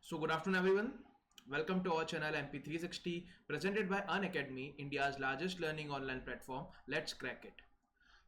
So good afternoon everyone. Welcome to our channel MP360 presented by Unacademy, India's largest learning online platform. Let's crack it.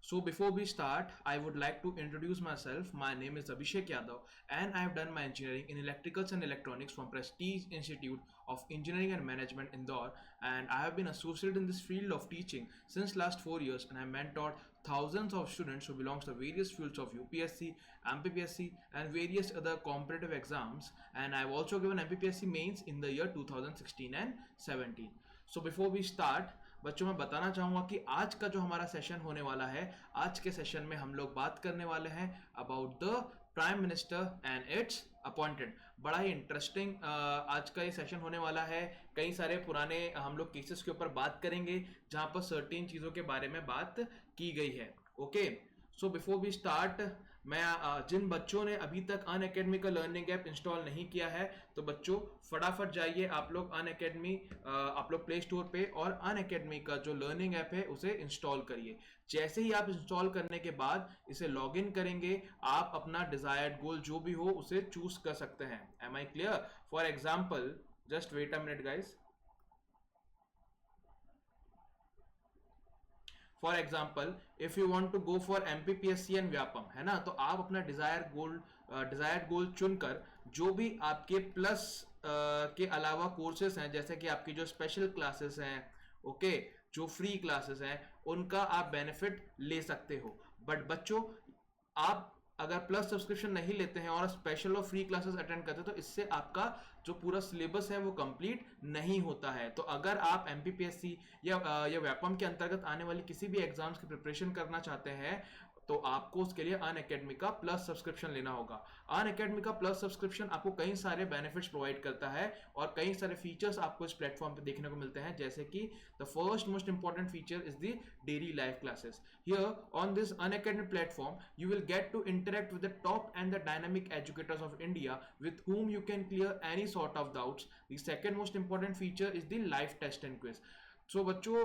So before we start, I would like to introduce myself. My name is Abhishek Yadav and I have done my engineering in electricals and electronics from Prestige Institute of Engineering and Management Indore, and I have been associated in this field of teaching since last 4 years, and I mentored thousands of students who belongs to various fields of UPSC, MPPSC and various other competitive exams, and I have also given MPPSC mains in the year 2016 and 17. So before we start, बच्चों मैं बताना चाहूँगा कि आज का जो हमारा session होने वाला है, आज के सेशन में हम लोग बात करने वाले हैं about the prime minister and it's appointed. बड़ा ही इंटरेस्टिंग आज का ये सेशन होने वाला है। कई सारे पुराने हम लोग केसेस के ऊपर बात करेंगे जहां पर सर्टेन चीज़ों के बारे में बात की गई है। Okay, so before we start, मैं जिन बच्चों ने अभी तक अनअकैडमी का लर्निंग ऐप इंस्टॉल नहीं किया है तो बच्चों फटाफट जाइए आप लोग अनअकैडमी, आप लोग प्ले स्टोर पे और अनअकैडमी का जो लर्निंग ऐप है उसे इंस्टॉल करिए। जैसे ही आप इंस्टॉल करने के बाद इसे लॉग इन करेंगे, आप अपना डिजायर्ड गोल जो भी हो उसे चूज कर सकते हैं। Am I clear? For example, just wait a minute guys. For example, if you want to go for MPPSC and Vyapam, है ना, तो आप अपना डिजायर्ड गोल चुनकर जो भी आपके प्लस के अलावा कोर्सेस हैं, जैसे कि आपकी जो स्पेशल क्लासेस हैं, ओके, जो फ्री क्लासेस हैं, उनका आप बेनिफिट ले सकते हो। बट बच्चों, आप अगर प्लस सब्सक्रिप्शन नहीं लेते हैं और स्पेशल और फ्री क्लासेस अटेंड करते हैं तो इससे आपका जो पूरा सिलेबस है वो कंप्लीट नहीं होता है। तो अगर आप एमपीपीएससी या व्यापम के अंतर्गत आने वाली किसी भी एग्जाम्स की प्रिपरेशन करना चाहते हैं तो आपको उसके लिए अनअकैडमी का प्लस सब्सक्रिप्शन लेना होगा। अनअकैडमी का प्लस सब्सक्रिप्शन आपको कई सारे बेनिफिट्स प्रोवाइड करता है और कई सारे फीचर्स आपको इस प्लेटफॉर्म पे देखने को मिलते हैं, जैसे कि the first most important feature is the daily live classes. Here on this Unacademy platform you will get to interact with the top and the dynamic educators of India with whom you can clear any sort of doubts. The second most important feature is the live test and quiz. So बच्चों,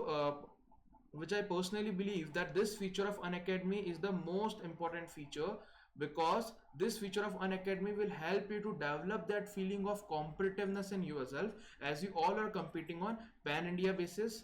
which I personally believe that this feature of Unacademy is the most important feature, because this feature of Unacademy will help you to develop that feeling of competitiveness in yourself as you all are competing on pan India basis.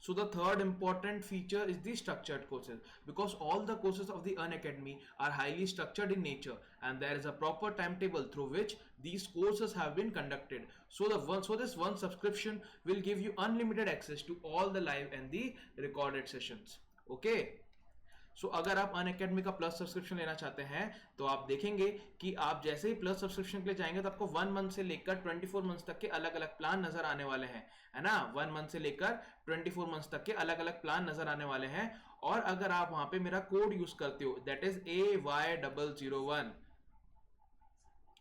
So the third important feature is the structured courses, because all the courses of the Unacademy are highly structured in nature and there is a proper timetable through which these courses have been conducted. So this one subscription will give you unlimited access to all the live and the recorded sessions. Okay. सो अगर आप Unacademy का plus subscription लेना चाहते हैं तो आप देखेंगे कि आप जैसे ही प्लस सब्सक्रिप्शन के लिए जाएंगे तो आपको 1 मंथ से लेकर 24 मंथ तक के अलग अलग प्लान नजर आने वाले हैं, है ना। 1 मंथ से लेकर 24 मंथ तक के अलग अलग प्लान नजर आने वाले हैं। और अगर आप वहां पे मेरा कोड यूज करते हो, दैट इज AY001,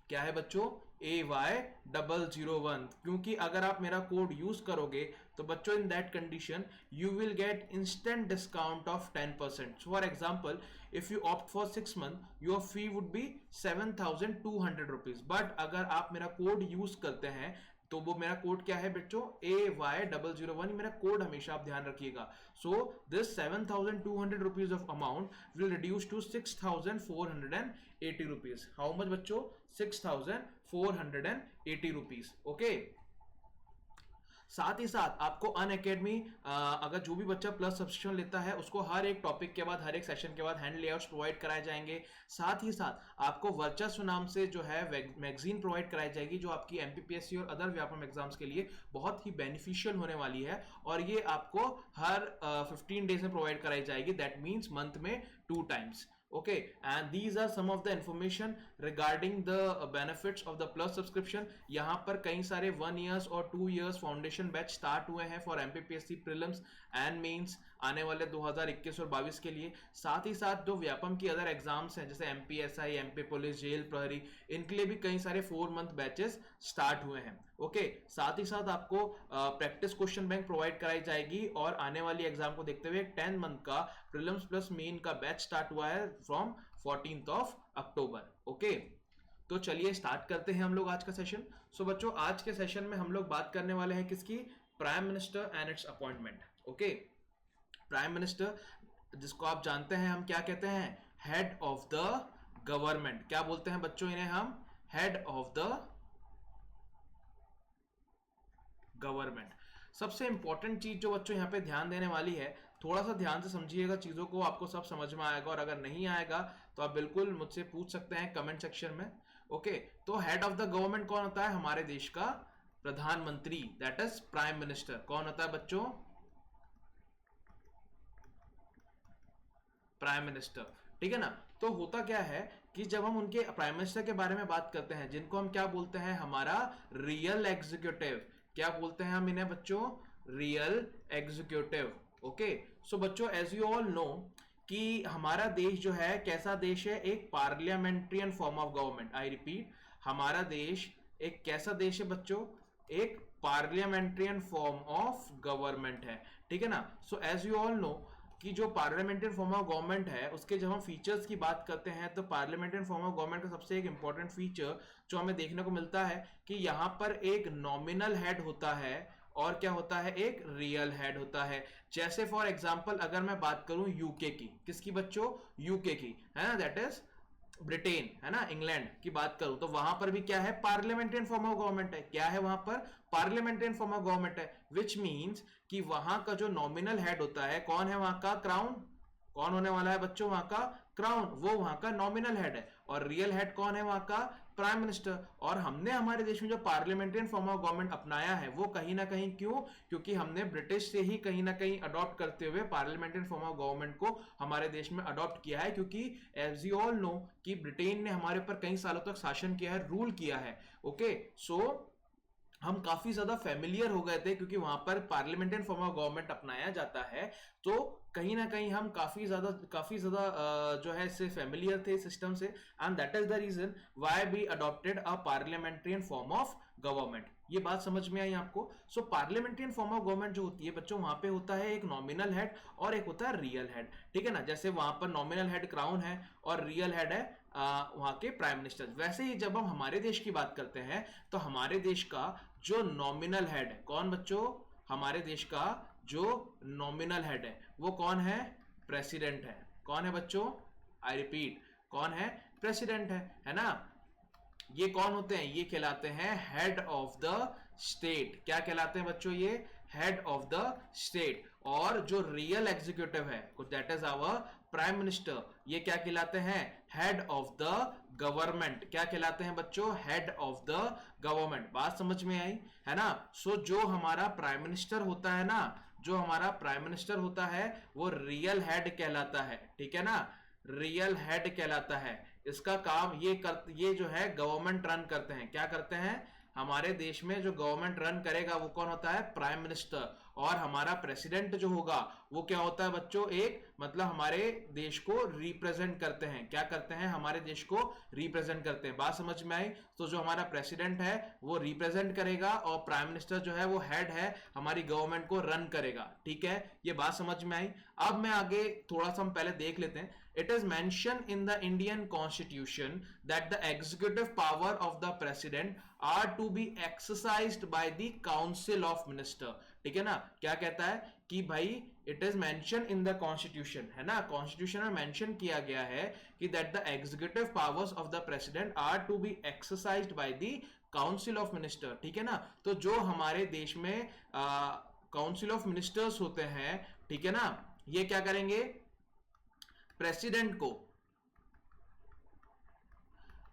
क्या है बच्चों? AY001, क्योंकि अगर आप मेरा कोड यूज करोगे तो बच्चों in that condition you will get instant discount of 10%. For example, if you opt for 6 month your fee would be 7,200 rupees, but अगर आप मेरा कोड यूज करते हैं तो वो मेरा कोड क्या है बच्चों? AY001, मेरा कोड हमेशा आप ध्यान रखिएगा। So this 7,200 rupees of amount will reduce to 6,480 rupees. How much बच्चों? 6,480 रुपीज। ओके। साथ ही साथ आपको अनअकैडमी, अगर जो भी बच्चा प्लस सब्सक्रिप्शन लेता है उसको हर एक टॉपिक के बाद, हर एक सेशन के बाद हैंड लेआउट्स प्रोवाइड कराए जाएंगे। साथ ही साथ आपको वर्चस्व नाम से जो है मैगजीन प्रोवाइड कराई जाएगी, जो आपकी एमपीपीएससी और अदर व्यापम एग्जाम्स के लिए बहुत ही बेनिफिशियल होने वाली है, और ये आपको हर 15 डेज में प्रोवाइड कराई जाएगी। दैट मीन्स मंथ में 2 times. Okay, and these are some of the information regarding the benefits of the plus subscription. यहाँ पर कई सारे 1 years और 2 years फाउंडेशन बैच स्टार्ट हुए हैं for MPPSC prelims and mains आने वाले 2021 और 22 के लिए। साथ ही साथ जो व्यापम की अदर एग्जाम्स हैं जैसे एमपीएसआई, एमपी पुलिस, जेल प्रहरी, इनके लिए भी कई सारे 4 मंथ बैचेस स्टार्ट हुए हैं। ओके, साथ ही साथ आपको प्रैक्टिस क्वेश्चन बैंक प्रोवाइड कराई जाएगी, और आने वाली एग्जाम को देखते हुए 10 मंथ का प्रीलिम्स प्लस मेन का बैच स्टार्ट हुआ है from 14th of October. Okay, तो चलिए स्टार्ट करते हैं हम लोग आज का सेशन। सो बच्चों, आज के सेशन में हम लोग बात करने वाले हैं किसकी? Prime minister and it's appointment. Okay, prime minister, जिसको आप जानते हैं हम क्या कहते हैं? Head of the government. क्या बोलते हैं बच्चों इन्हें? हम हेड ऑफ द गवर्नमेंट। सबसे इंपॉर्टेंट चीज जो बच्चों यहाँ पे ध्यान देने वाली है, थोड़ा सा ध्यान से समझिएगा चीजों को, आपको सब समझ में आएगा, और अगर नहीं आएगा तो आप बिल्कुल मुझसे पूछ सकते हैं कमेंट सेक्शन में। ओके, तो हेड ऑफ द गवर्नमेंट कौन होता है? हमारे देश का प्रधानमंत्री, दैट इज प्राइम मिनिस्टर। कौन होता है बच्चों? Prime minister. ठीक है ना। तो होता क्या है कि जब हम उनके प्राइम मिनिस्टर के बारे में बात करते हैं, जिनको हम क्या बोलते हैं? हमारा रियल एग्जीक्यूटिव। क्या बोलते हैं हम इन्हें बच्चों? Real executive. ओके, सो बच्चों एज यू ऑल नो कि हमारा देश जो है कैसा देश है? एक parliamentarian form of government. I repeat, हमारा देश एक कैसा देश है बच्चों? एक पार्लियामेंट्रियन फॉर्म ऑफ गवर्नमेंट है। ठीक है ना। So as you all know कि जो पार्लियामेंट्रियन फॉर्म ऑफ गवर्नमेंट है उसके जब हम फीचर्स की बात करते हैं, तो पार्लियामेंट्रियन फॉर्म ऑफ गवर्नमेंट का सबसे एक इंपॉर्टेंट फीचर जो हमें देखने को मिलता है कि यहाँ पर एक नॉमिनल हेड होता है और क्या होता है? एक रियल हेड होता है। जैसे फॉर एग्जांपल अगर मैं बात करूं यूके की, किसकी बच्चों? यूके की, है ना, दैट इज ब्रिटेन, है ना, इंग्लैंड की बात करूं तो वहां पर भी क्या है? पार्लियामेंट्रियन फॉर्म ऑफ गवर्नमेंट है। क्या है वहां पर? पार्लियामेंट्रियन फॉर्म ऑफ गवर्नमेंट है, विच मींस कि वहां का जो नॉमिनल हेड होता है कौन है? वहां का क्राउन। कौन होने वाला है बच्चों? वहां का क्राउन, वो वहां का नॉमिनल हेड है। और रियल हेड कौन है? वहां का प्राइम मिनिस्टर। और हमने हमारे देश में जो पार्लियामेंट्रियन फॉर्म ऑफ गवर्नमेंट अपनाया है वो कहीं ना कहीं, क्यों? क्योंकि हमने ब्रिटिश से ही कहीं ना कहीं अडॉप्ट करते हुए पार्लियामेंट्रियन फॉर्म ऑफ गवर्नमेंट को हमारे देश में अडॉप्ट किया है, क्योंकि एज यू ऑल नो कि ब्रिटेन ने हमारे ऊपर कई सालों तक शासन किया है, रूल किया है। ओके, सो हम काफी ज्यादा फेमिलियर हो गए थे क्योंकि वहां पर पार्लियामेंट्रियन फॉर्म ऑफ गवर्नमेंट अपनाया जाता है, तो कहीं ना कहीं हम काफी ज्यादा जो है इससे फेमिलियर थे सिस्टम से, and that is the reason why we adopted a parliamentarian form of government. ये बात समझ में आई आपको? So parliamentarian form of government जो होती है बच्चों, वहां पे होता है एक नॉमिनल हेड और एक होता है रियल हेड। ठीक है ना। जैसे वहां पर नॉमिनल हेड क्राउन है और रियल हेड है वहां के प्राइम मिनिस्टर। वैसे ही जब हम हमारे देश की बात करते हैं तो हमारे देश का जो नॉमिनल हेड है, कौन बच्चों? हमारे देश का जो नॉमिनल हेड है वो कौन है? प्रेसिडेंट है। कौन है बच्चों? आई रिपीट, कौन है? प्रेसिडेंट है ना। ये कौन होते हैं? ये कहलाते हैं हेड ऑफ द स्टेट। क्या कहलाते हैं बच्चों? ये हेड ऑफ द स्टेट। और जो रियल एग्जीक्यूटिव है that is our prime minister, ये क्या कहलाते हैं? Head of the government. क्या कहलाते हैं बच्चों? Head of the government. बात समझ में आई, है ना। सो जो हमारा प्राइम मिनिस्टर होता है ना, जो हमारा प्राइम मिनिस्टर होता है वो रियल हेड कहलाता है। ठीक है ना, रियल हेड कहलाता है। इसका काम ये जो है गवर्नमेंट रन करते हैं। क्या करते हैं? हमारे देश में जो गवर्नमेंट रन करेगा वो कौन होता है? Prime minister. और हमारा प्रेसिडेंट जो होगा वो क्या होता है बच्चों? एक मतलब हमारे देश को रिप्रेजेंट करते हैं। क्या करते हैं? हमारे देश को रिप्रेजेंट करते हैं। बात समझ में आई? तो जो हमारा प्रेसिडेंट है वो रिप्रेजेंट करेगा और प्राइम मिनिस्टर जो है वो हेड है, हमारी गवर्नमेंट को रन करेगा। ठीक है, ये बात समझ में आई। अब मैं आगे थोड़ा सा हम पहले देख लेते हैं। It is mentioned in the Indian Constitution that the executive power of the president are to be exercised by the Council of Minister। ठीक है ना। क्या कहता है कि भाई it is mentioned in the Constitution, है ना, Constitution में mention किया गया है कि that the executive powers of the president are to be exercised by the Council of Minister। ठीक है ना। तो जो हमारे देश में Council of Ministers होते हैं, ठीक है ना, ये क्या करेंगे? प्रेसिडेंट को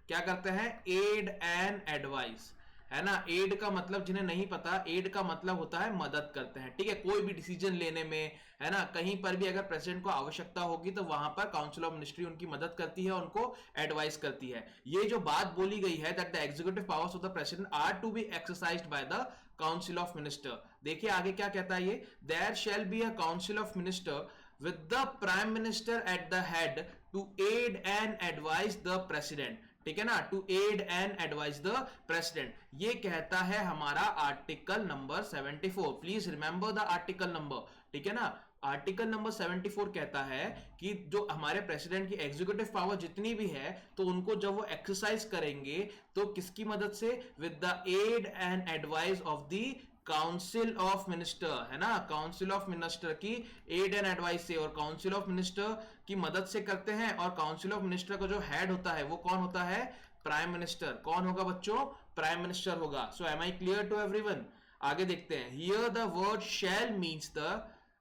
क्या करते हैं? एड एंड एडवाइस, है ना। एड का मतलब, जिन्हें नहीं पता, एड का मतलब होता है मदद करते हैं। ठीक है, कोई भी डिसीजन लेने में, है ना, कहीं पर भी अगर प्रेसिडेंट को आवश्यकता होगी तो वहां पर काउंसिल ऑफ मिनिस्ट्री उनकी मदद करती है, उनको एडवाइस करती है। ये जो बात बोली गई है that the executive powers of the president are to be exercised by the council of minister. देखिए आगे क्या कहता है ये, there shall be a council of minister with the prime minister at the head to aid and advise the president। ठीक है ना, to aid and advise the president. ये कहता है हमारा article number 74। Please remember the article number. ठीक है ना, आर्टिकल नंबर 74 कहता है कि जो हमारे प्रेसिडेंट की एग्जीक्यूटिव पावर जितनी भी है तो उनको जब वो एक्सरसाइज करेंगे तो किसकी मदद से? With the aid and advice of the council of minister, है ना, काउंसिल ऑफ मिनिस्टर की एड एंड एडवाइस से और काउंसिल ऑफ मिनिस्टर की मदद से करते हैं। और काउंसिल ऑफ मिनिस्टर का जो हेड होता है वो कौन होता है? Prime minister. कौन होगा बच्चों? प्राइम मिनिस्टर होगा। So am I clear to everyone? आगे देखते हैं, here the word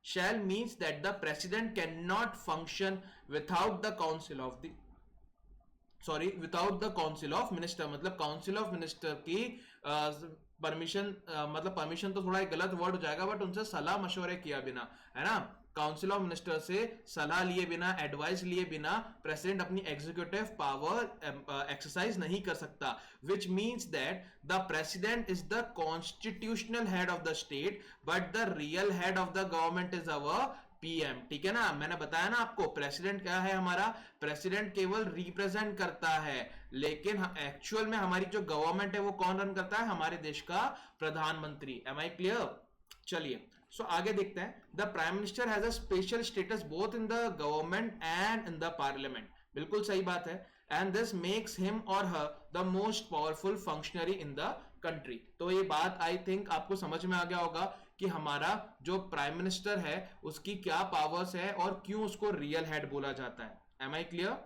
shall means that the president cannot function without the council of the without the council of minister, मतलब काउंसिल ऑफ मिनिस्टर की permission, मतलब permission तो थोड़ा एक गलत वर्ड हो जाएगा, बट उनसे सलाह मशवरे किया बिना, है ना, काउंसिल ऑफ मिनिस्टर से सलाह लिए बिना, एडवाइस लिए बिना प्रेसिडेंट अपनी एग्जीक्यूटिव पावर एक्सरसाइज नहीं कर सकता, which means that the president is the constitutional head of the state but the real head of the government is our PM. ठीक है ना, मैंने बताया ना आपको, प्रेसिडेंट क्या है हमारा, प्रेसिडेंट केवल रिप्रेजेंट करता है, लेकिन एक्चुअल में हमारी जो गवर्नमेंट है वो कौन रन करता है, हमारे देश का प्रधानमंत्री। Am I clear? चलिए सो आगे देखते हैं, the prime minister has a special status both in the government and in the parliament. बिल्कुल सही बात है, and this makes him or her the most powerful functionary in the country. तो ये बात आई थिंक आपको समझ में आ गया होगा कि हमारा जो प्राइम मिनिस्टर है उसकी क्या पावर्स है और क्यों उसको रियल हेड बोला जाता है। Am I clear?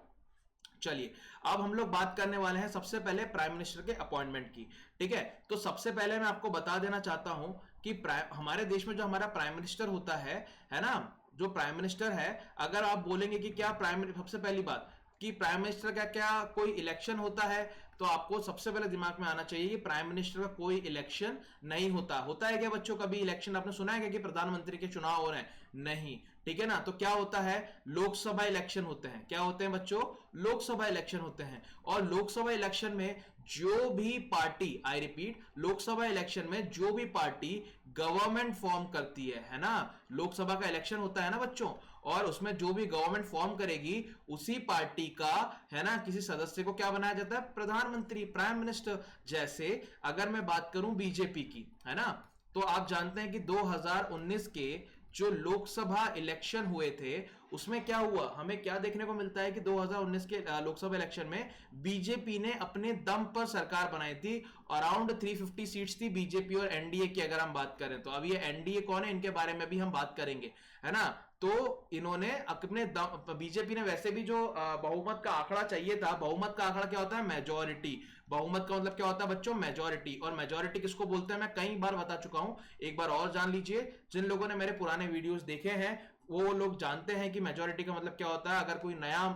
चलिए अब हम लोग बात करने वाले हैं सबसे पहले प्राइम मिनिस्टर के अपॉइंटमेंट की। ठीक है, तो सबसे पहले मैं आपको बता देना चाहता हूं कि हमारे देश में जो हमारा प्राइम मिनिस्टर होता है ना, जो प्राइम मिनिस्टर है, अगर आप बोलेंगे कि क्या सबसे पहली बात कि प्राइम मिनिस्टर का क्या कोई इलेक्शन होता है, तो आपको सबसे पहले दिमाग में आना चाहिए कि प्राइम मिनिस्टर का कोई इलेक्शन नहीं होता। होता है क्या बच्चों कभी इलेक्शन? आपने सुना है क्या कि प्रधानमंत्री के चुनाव हो रहे हैं? नहीं। ठीक है ना, तो क्या होता है, लोकसभा इलेक्शन होते हैं। क्या होते हैं बच्चों? लोकसभा इलेक्शन होते हैं। और लोकसभा इलेक्शन में जो भी party, I repeat, Lok Sabha election में जो भी पार्टी गवर्नमेंट फॉर्म करती है ना, लोकसभा का इलेक्शन होता है ना बच्चों, और उसमें जो भी गवर्नमेंट फॉर्म करेगी उसी पार्टी का, है ना, किसी सदस्य को क्या बनाया जाता है? प्रधानमंत्री, प्राइम मिनिस्टर। जैसे अगर मैं बात करूं बीजेपी की, है ना, तो आप जानते हैं कि 2019 के जो लोकसभा इलेक्शन हुए थे उसमें क्या हुआ, हमें क्या देखने को मिलता है कि 2019 के लोकसभा इलेक्शन में बीजेपी ने अपने दम पर सरकार बनाई थी। अराउंड 350 सीट्स थी बीजेपी और एनडीए की अगर हम बात करें तो। अब ये एनडीए कौन है इनके बारे में भी हम बात करेंगे, है ना। तो इन्होंने अपने बीजेपी ने वैसे भी जो बहुमत का आंकड़ा चाहिए था, बहुमत का आंकड़ा क्या होता है? मेजॉरिटी। बहुमत का मतलब क्या होता है बच्चों? मेजॉरिटी। और मेजॉरिटी किसको बोलते हैं मैं कई बार बता चुका हूं, एक बार और जान लीजिए। जिन लोगों ने मेरे पुराने वीडियोस देखे हैं वो लोग जानते हैं कि मेजॉरिटी का मतलब क्या होता है। अगर कोई नया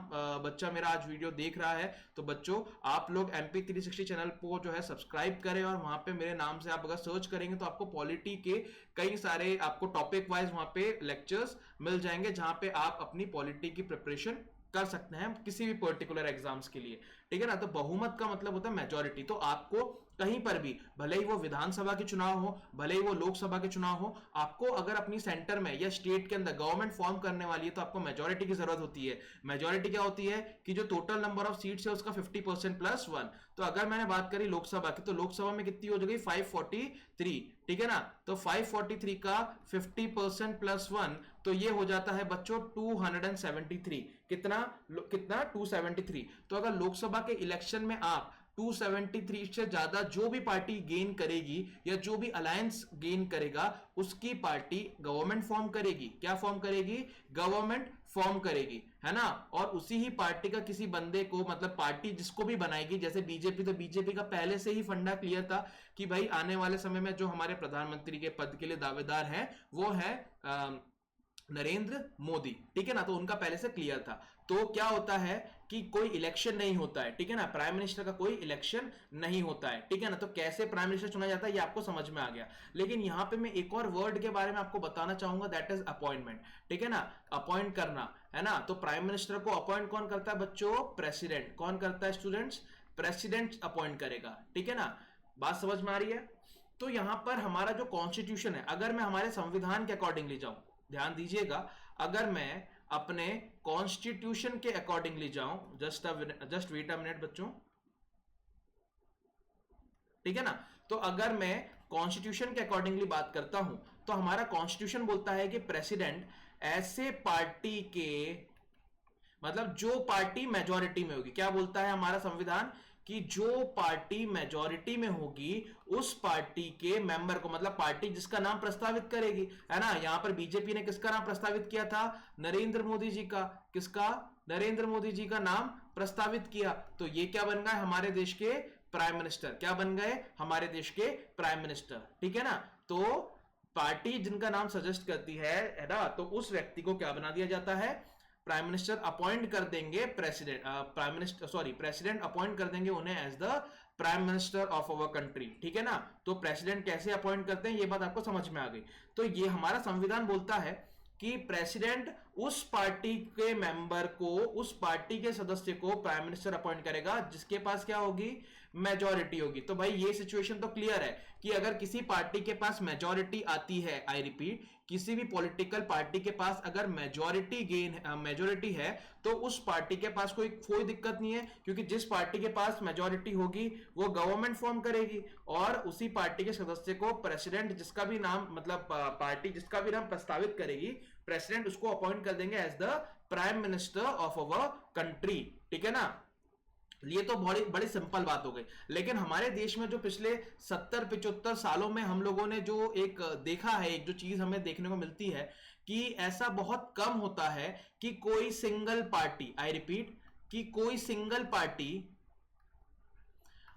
बच्चा मेरा आज वीडियो देख रहा है तो बच्चों आप लोग MP360 चैनल को जो है सब्सक्राइब करें, और वहां पे मेरे नाम से आप अगर सर्च करेंगे तो आपको पॉलिटी के कई सारे आपको टॉपिक वाइज वहां पे लेक्चर्स मिल जाएंगे, जहां पे आप अपनी पॉलिटी की प्रिपरेशन कर सकते हैं किसी भी पर्टिकुलर एग्जाम्स के लिए। ठीक है ना, तो बहुमत का मतलब होता है मेजॉरिटी। तो आपको कहीं पर भी, भले ही वो विधानसभा के चुनाव हो, भले ही वो लोकसभा के चुनाव हो, आपको अगर अपनी सेंटर में या स्टेट के अंदर गवर्नमेंट फॉर्म करने वाली है तो आपको मेजॉरिटी की जरूरत होती है। मेजॉरिटी क्या होती है कि जो टोटल नंबर ऑफ सीट्स है उसका 50% प्लस 1। तो अगर मैंने बात करी लोकसभा की, तो लोकसभा में कितनी हो जाएगी? 543। ठीक है ना, तो 543 का 50% प्लस 1 तो ये हो जाता है बच्चों 273। कितना 273। तो अगर लोकसभा के इलेक्शन में आप 273 से ज्यादा जो भी पार्टी गेन करेगी या जो भी अलायंस गेन करेगा उसकी पार्टी गवर्नमेंट फॉर्म करेगी। क्या फॉर्म करेगी? गवर्नमेंट फॉर्म करेगी, है ना। और उसी ही पार्टी का किसी बंदे को, मतलब पार्टी जिसको भी बनाएगी, जैसे बीजेपी, तो बीजेपी का पहले से ही फंडा क्लियर था कि भाई आने वाले समय में जो हमारे प्रधानमंत्री के पद के लिए दावेदार है वो है नरेंद्र मोदी। ठीक है ना, तो उनका पहले से क्लियर था। तो क्या होता है कि कोई इलेक्शन नहीं होता है, ठीक है ना, प्राइम मिनिस्टर का कोई इलेक्शन नहीं होता है। ठीक है ना, तो कैसे प्राइम मिनिस्टर चुना जाता है ये आपको समझ में आ गया। लेकिन यहां पे मैं एक और वर्ड के बारे में आपको बताना चाहूंगा, दैट इज अपॉइंटमेंट। ठीक है ना, अपॉइंट करना, है ना। तो प्राइम मिनिस्टर को अपॉइंट कौन करता है बच्चों? प्रेसिडेंट। कौन करता है स्टूडेंट्स? प्रेसिडेंट अपॉइंट करेगा। ठीक है ना, बात समझ में आ रही है। तो यहां पर हमारा जो कॉन्स्टिट्यूशन है, अगर मैं हमारे संविधान के अकॉर्डिंगली जाऊं, ध्यान दीजिएगा, अगर मैं अपने कॉन्स्टिट्यूशन के अकॉर्डिंगली जाऊं, जस्ट वेट अ मिनट बच्चों। ठीक है ना, तो अगर मैं कॉन्स्टिट्यूशन के अकॉर्डिंगली बात करता हूं तो हमारा कॉन्स्टिट्यूशन बोलता है कि प्रेसिडेंट ऐसे पार्टी के, मतलब जो पार्टी मेजॉरिटी में होगी, क्या बोलता है हमारा संविधान कि जो पार्टी मेजॉरिटी में होगी उस पार्टी के मेंबर को, मतलब पार्टी जिसका नाम प्रस्तावित करेगी, है ना। यहां पर बीजेपी ने किसका नाम प्रस्तावित किया था? नरेंद्र मोदी जी का। किसका? नरेंद्र मोदी जी का नाम प्रस्तावित किया। तो ये क्या बन गए? हमारे देश के प्राइम मिनिस्टर, क्या बन गए, हमारे देश के प्राइम मिनिस्टर, ठीक है ना। तो पार्टी जिनका नाम सजेस्ट करती है ना, तो उस व्यक्ति को क्या बना दिया जाता है, प्राइम मिनिस्टर अपॉइंट कर देंगे, प्रेसिडेंट अपॉइंट कर देंगे उन्हें as the prime minister of our country, ठीक है ना। तो प्रेसिडेंट कैसे अपॉइंट करते हैं, ये बात आपको समझ में आ गई। तो ये हमारा संविधान बोलता है कि प्रेसिडेंट उस पार्टी के मेंबर को, उस पार्टी के सदस्य को प्राइम मिनिस्टर अपॉइंट करेगा जिसके पास क्या होगी, मेजॉरिटी होगी। तो भाई ये सिचुएशन तो क्लियर है कि अगर किसी पार्टी के पास मेजॉरिटी आती है, आई रिपीट, किसी भी पॉलिटिकल पार्टी के पास अगर मेजॉरिटी है तो उस पार्टी के पास कोई दिक्कत नहीं है, क्योंकि जिस पार्टी के पास मेजॉरिटी होगी वो गवर्नमेंट फॉर्म करेगी और उसी पार्टी के सदस्य को प्रेसिडेंट, जिसका भी नाम मतलब पार्टी जिसका भी नाम प्रस्तावित करेगी, प्रेसिडेंट उसको अपॉइंट कर देंगे as the prime minister of our country, ठीक है ना। ये तो बड़ी बड़ी सिंपल बात हो गई। लेकिन हमारे देश में जो पिछले 70-75 सालों में हम लोगों ने जो एक देखा है, एक जो चीज हमें देखने को मिलती है कि ऐसा बहुत कम होता है कि कोई सिंगल पार्टी, आई रिपीट, कि कोई सिंगल पार्टी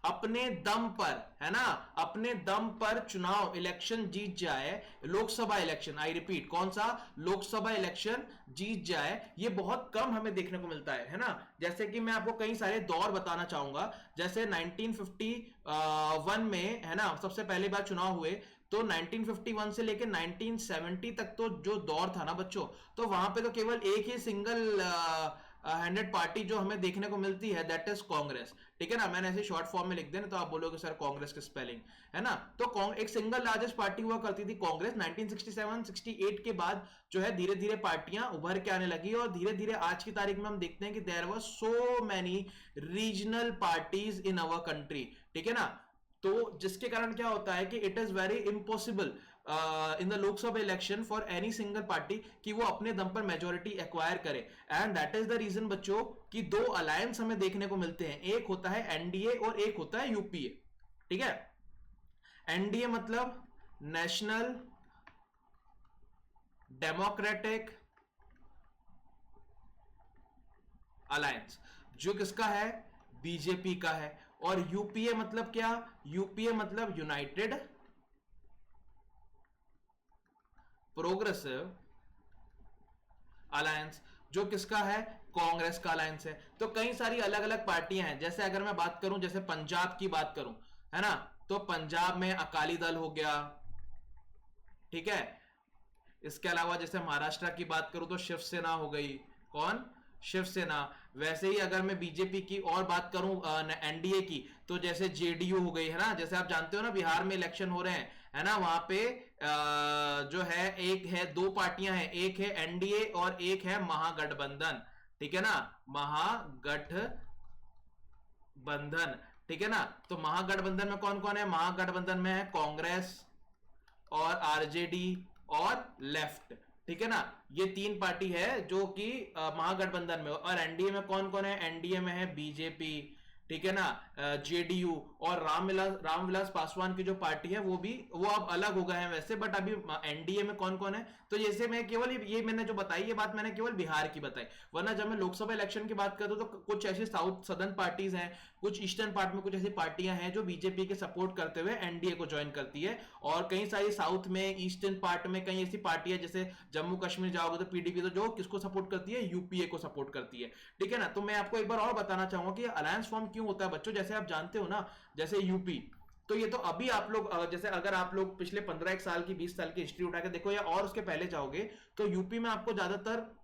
अपने दम पर, है ना, अपने दम पर चुनाव इलेक्शन जीत जाए, लोकसभा इलेक्शन, आई रिपीट, कौन सा, लोकसभा इलेक्शन जीत जाए। ये बहुत कम हमें देखने को मिलता है ना। जैसे कि मैं आपको कई सारे दौर बताना चाहूंगा, जैसे 1951 में, है ना, सबसे पहली बार चुनाव हुए, तो 1951 से लेकर 1970 तक तो जो दौर था ना बच्चों, तो वहां पे तो केवल एक ही सिंगल हैंडेड पार्टी जो हमें देखने को मिलती है, दैट इज कांग्रेस, ठीक है ना। मैंने ऐसे शॉर्ट फॉर्म में लिख देना तो आप बोलोगे सर कांग्रेस की स्पेलिंग, है ना। तो एक सिंगल लार्जेस्ट पार्टी हुआ करती थी कांग्रेस। 1967-68 के बाद जो है धीरे धीरे पार्टियां उभर के आने लगी और धीरे धीरे आज की तारीख में हम देखते हैं कि there were so many regional parties in our country, ठीक है ना। तो जिसके कारण क्या होता है कि it is very impossible in the Lok Sabha election for any single party कि वो अपने दम पर मेजोरिटी एक्वायर करे। And that is the reason बच्चों कि दो अलायंस हमें देखने को मिलते हैं, एक होता है एनडीए और एक होता है यूपीए, ठीक है। एनडीए मतलब नेशनल डेमोक्रेटिक अलायंस, जो किसका है, बीजेपी का है। और यूपीए मतलब क्या, यूपीए मतलब यूनाइटेड प्रोग्रेसिव अलायंस, जो किसका है, कांग्रेस का अलायंस है। तो कई सारी अलग अलग पार्टियां हैं। जैसे अगर मैं बात करूं, जैसे पंजाब की बात करूं, है ना, तो पंजाब में अकाली दल हो गया, ठीक है। इसके अलावा जैसे महाराष्ट्र की बात करूं तो शिवसेना हो गई, कौन, शिवसेना। वैसे ही अगर मैं बीजेपी की और बात करूं, एनडीए की, तो जैसे जेडीयू हो गई, है ना। जैसे आप जानते हो ना बिहार में इलेक्शन हो रहे हैं, है ना, वहां पे जो है एक है, दो पार्टियां हैं, एक है एनडीए और एक है महागठबंधन, ठीक है ना, महागठबंधन, ठीक है ना। तो महागठबंधन में कौन कौन है, महागठबंधन में है कांग्रेस और आरजेडी और लेफ्ट, ठीक है ना। ये तीन पार्टी है जो कि महागठबंधन में। और एनडीए में कौन कौन है, एनडीए में है बीजेपी, ठीक है ना, जेडीयू और रामविलास पासवान की जो पार्टी है वो अब अलग हो गए हैं वैसे, बट अभी एनडीए में कौन कौन है। तो जैसे मैं केवल ये मैंने जो बताई, ये बात मैंने केवल बिहार की बताई, वरना जब मैं लोकसभा इलेक्शन की बात करता हूं तो कुछ ऐसी साउथ सदर्न पार्टीज हैं, कुछ ईस्टर्न पार्ट में कुछ ऐसी पार्टियां हैं जो बीजेपी के सपोर्ट करते हुए एनडीए को ज्वाइन करती है। और कई सारी साउथ में, ईस्टर्न पार्ट में कई ऐसी पार्टियां, जैसे जम्मू कश्मीर जाओगे तो पीडीपी, तो जो किसको सपोर्ट करती है, यूपीए को सपोर्ट करती है, ठीक है ना। तो मैं आपको एक बार और बताना चाहूंगा कि अलायंस फॉर्म क्यों होता है बच्चों। जैसे आप जानते हो ना, जैसे यूपी, तो ये तो अभी आप लोग जैसे अगर आप लोग पिछले 15 साल की 20 साल की हिस्ट्री उठा के देखो या और उसके पहले जाओगे, तो यूपी में आपको ज्यादातर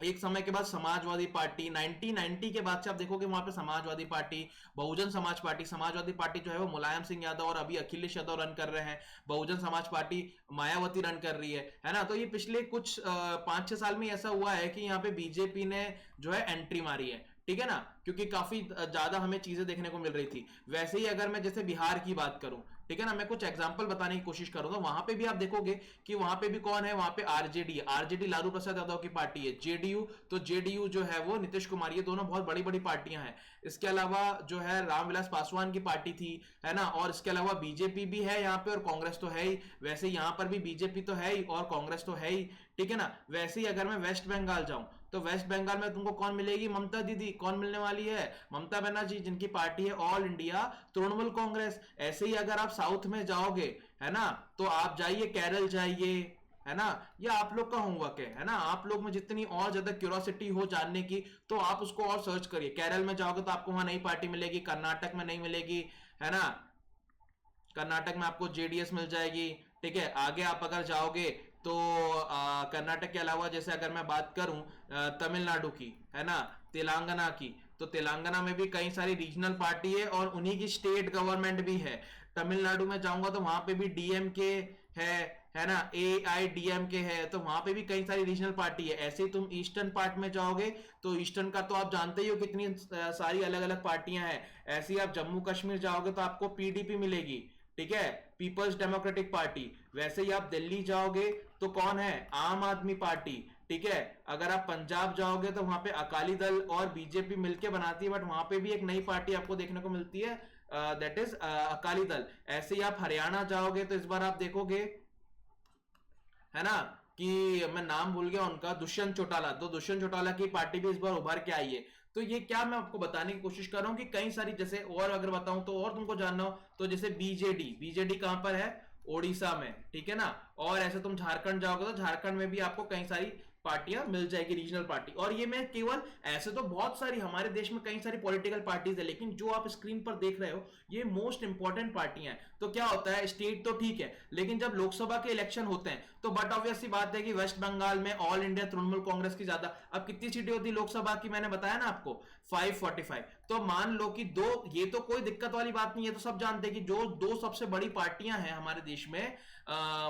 एक समय के बाद समाजवादी पार्टी, 1990 के बाद से आप देखोगे वहां पे Samajwadi party, Bahujan Samaj party, Samajwadi party जो है वो मुलायम सिंह यादव और अभी अखिलेश यादव रन कर रहे हैं, बहुजन समाज पार्टी मायावती रन कर रही है ना। तो ये पिछले कुछ 5-6 साल में ऐसा हुआ है कि यहाँ पे बीजेपी ने जो है एंट्री मारी है, ठीक है ना, क्योंकि काफी ज्यादा हमें चीजें देखने को मिल रही थी। वैसे ही अगर मैं जैसे बिहार की बात करूं, ठीक है ना, मैं कुछ एग्जांपल बताने की कोशिश करूंगा, वहां पे भी आप देखोगे कि वहां पे भी कौन है, वहां पे आरजेडी है, आरजेडी लालू प्रसाद यादव की पार्टी है। जेडीयू, तो जेडीयू जो है वो नीतीश कुमार, ये दोनों बहुत बड़ी बड़ी पार्टियां हैं। इसके अलावा जो है रामविलास पासवान की पार्टी थी, है ना, और इसके अलावा बीजेपी भी है यहाँ पे और कांग्रेस तो है ही। वैसे यहाँ पर भी बीजेपी तो है ही और कांग्रेस तो है ही, ठीक है ना। वैसे ही अगर मैं वेस्ट बंगाल जाऊं तो वेस्ट बंगाल में तुमको कौन मिलेगी? ममता दीदी। कौन मिलने वाली है? ममता बनर्जी, जिनकी पार्टी है ऑल इंडिया तृणमूल कांग्रेस। ऐसे ही अगर आप साउथ में जाओगे, है ना, तो आप जाइए केरल जाइए, है ना, ये आप लोग का होमवर्क है ना, आप लोग में जितनी और ज्यादा क्यूरोसिटी हो जानने की तो आप उसको और सर्च करिए। केरल में जाओगे तो आपको वहां नई पार्टी मिलेगी, कर्नाटक में नहीं मिलेगी, है ना, कर्नाटक में आपको जेडीएस मिल जाएगी। ठीक है, आगे आप अगर जाओगे तो कर्नाटक के अलावा जैसे अगर मैं बात करूं तमिलनाडु की, है ना, तेलंगाना की, तो तेलंगाना में भी कई सारी रीजनल पार्टी है और उन्हीं की स्टेट गवर्नमेंट भी है। तमिलनाडु में जाऊंगा तो वहां पे भी डीएमके है ना, AIDMK है, तो वहां पे भी कई सारी रीजनल पार्टी है। ऐसे ही तुम ईस्टर्न पार्ट में जाओगे तो ईस्टर्न का तो आप जानते ही हो कितनी सारी अलग अलग पार्टियां हैं। ऐसे ही आप जम्मू कश्मीर जाओगे तो आपको PDP मिलेगी, ठीक है, पीपल्स डेमोक्रेटिक पार्टी। वैसे ही आप दिल्ली जाओगे तो कौन है? आम आदमी पार्टी। ठीक है, अगर आप पंजाब जाओगे तो वहां पे अकाली दल और बीजेपी मिलके बनाती है, बट वहां पे भी एक नई पार्टी आपको देखने को मिलती है, दैट इज अकाली दल। ऐसे ही आप हरियाणा जाओगे तो इस बार आप देखोगे, है ना, कि मैं नाम भूल गया उनका, दुष्यंत चौटाला, तो दुष्यंत चौटाला की पार्टी भी इस बार उभर के आई है। तो ये क्या मैं आपको बताने की कोशिश कर रहा हूं कि कई सारी, जैसे और अगर बताऊं तो और तुमको जानना हो तो जैसे बीजेडी कहां पर है? ओडिशा में, ठीक है ना। और ऐसे तुम झारखंड जाओगे तो झारखंड में भी आपको कई सारी पार्टियां मिल जाएगी, रीजनल पार्टी। और ये मैं केवल, ऐसे तो बहुत सारी हमारे देश में कई सारी पॉलिटिकल पार्टीज है, लेकिन जो आप स्क्रीन पर देख रहे हो ये मोस्ट इंपॉर्टेंट पार्टियां हैं। तो क्या होता है, स्टेट तो ठीक है, लेकिन जब लोकसभा के इलेक्शन होते हैं तो बट ऑब्वियस सी बात है कि वेस्ट बंगाल में ऑल इंडिया तृणमूल कांग्रेस की ज्यादा। अब कितनी सीटें होती है लोकसभा की? मैंने बताया ना आपको 545। तो मान लो कि दो, ये तो कोई दिक्कत वाली बात नहीं है, तो सब जानते हैं कि जो दो सबसे बड़ी पार्टियां हैं हमारे देश में,